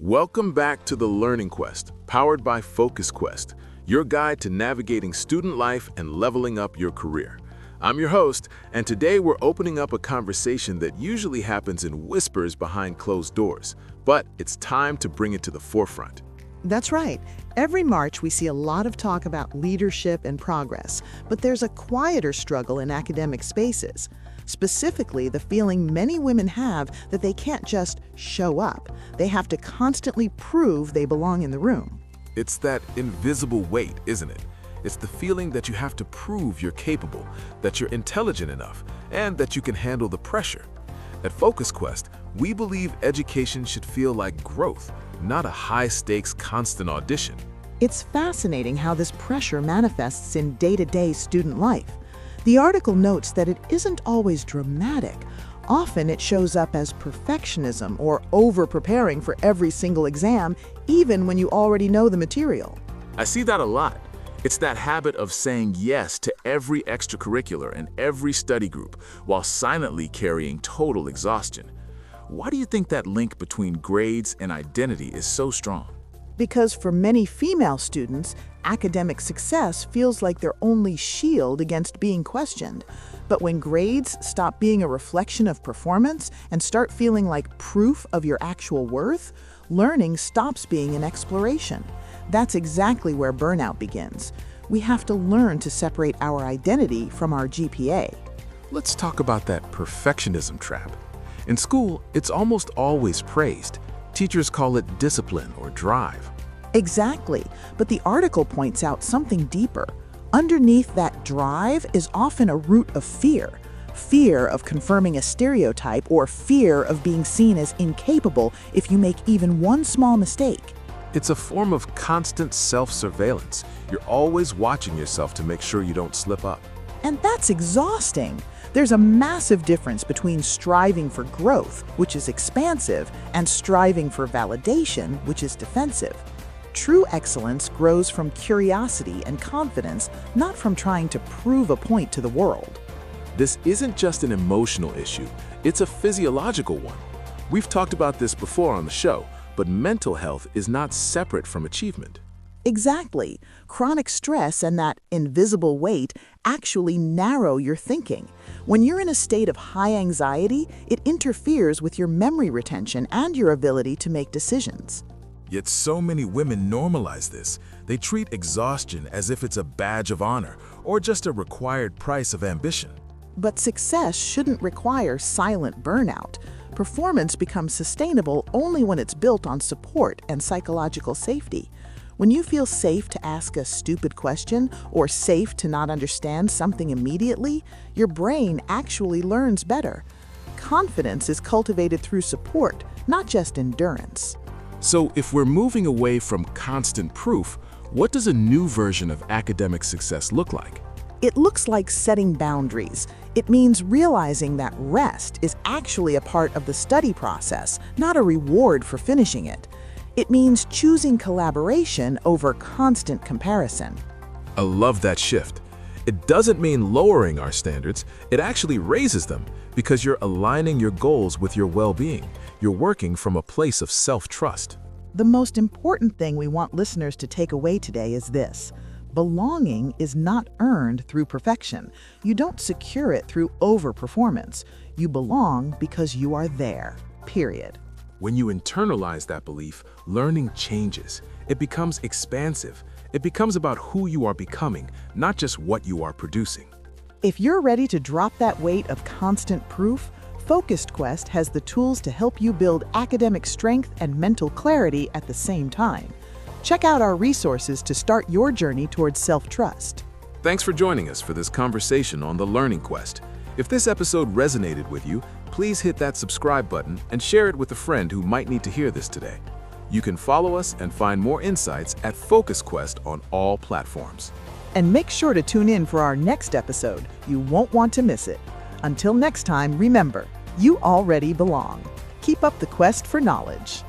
Welcome back to the Learning Quest, powered by FocusQuest, your guide to navigating student life and leveling up your career. I'm your host, and today we're opening up a conversation that usually happens in whispers behind closed doors, but it's time to bring it to the forefront. That's right. Every March, we see a lot of talk about leadership and progress, but there's a quieter struggle in academic spaces. Specifically, the feeling many women have that they can't just show up. They have to constantly prove they belong in the room. It's that invisible weight, isn't it? It's the feeling that you have to prove you're capable, that you're intelligent enough, and that you can handle the pressure. At FocusQuest, we believe education should feel like growth, not a high-stakes constant audition. It's fascinating how this pressure manifests in day-to-day student life. The article notes that it isn't always dramatic. Often it shows up as perfectionism or over-preparing for every single exam, even when you already know the material. I see that a lot. It's that habit of saying yes to every extracurricular and every study group while silently carrying total exhaustion. Why do you think that link between grades and identity is so strong? Because for many female students, academic success feels like their only shield against being questioned. But when grades stop being a reflection of performance and start feeling like proof of your actual worth, learning stops being an exploration. That's exactly where burnout begins. We have to learn to separate our identity from our GPA. Let's talk about that perfectionism trap. In school, it's almost always praised. Teachers call it discipline or drive. Exactly, but the article points out something deeper. Underneath that drive is often a root of fear. Fear of confirming a stereotype or fear of being seen as incapable if you make even one small mistake. It's a form of constant self-surveillance. You're always watching yourself to make sure you don't slip up. And that's exhausting. There's a massive difference between striving for growth, which is expansive, and striving for validation, which is defensive. True excellence grows from curiosity and confidence, not from trying to prove a point to the world. This isn't just an emotional issue, it's a physiological one. We've talked about this before on the show, but mental health is not separate from achievement. Exactly. Chronic stress and that invisible weight actually narrow your thinking. When you're in a state of high anxiety, it interferes with your memory retention and your ability to make decisions. Yet so many women normalize this. They treat exhaustion as if it's a badge of honor or just a required price of ambition. But success shouldn't require silent burnout. Performance becomes sustainable only when it's built on support and psychological safety. When you feel safe to ask a stupid question or safe to not understand something immediately, your brain actually learns better. Confidence is cultivated through support, not just endurance. So if we're moving away from constant proof, what does a new version of academic success look like? It looks like setting boundaries. It means realizing that rest is actually a part of the study process, not a reward for finishing it. It means choosing collaboration over constant comparison. I love that shift. It doesn't mean lowering our standards, it actually raises them because you're aligning your goals with your well-being. You're working from a place of self-trust. The most important thing we want listeners to take away today is this. Belonging is not earned through perfection. You don't secure it through overperformance. You belong because you are there, period. When you internalize that belief, learning changes. It becomes expansive. It becomes about who you are becoming, not just what you are producing. If you're ready to drop that weight of constant proof, FocusQuest has the tools to help you build academic strength and mental clarity at the same time. Check out our resources to start your journey towards self-trust. Thanks for joining us for this conversation on the Learning Quest. If this episode resonated with you, please hit that subscribe button and share it with a friend who might need to hear this today. You can follow us and find more insights at FocusQuest on all platforms. And make sure to tune in for our next episode. You won't want to miss it. Until next time, remember, you already belong. Keep up the quest for knowledge.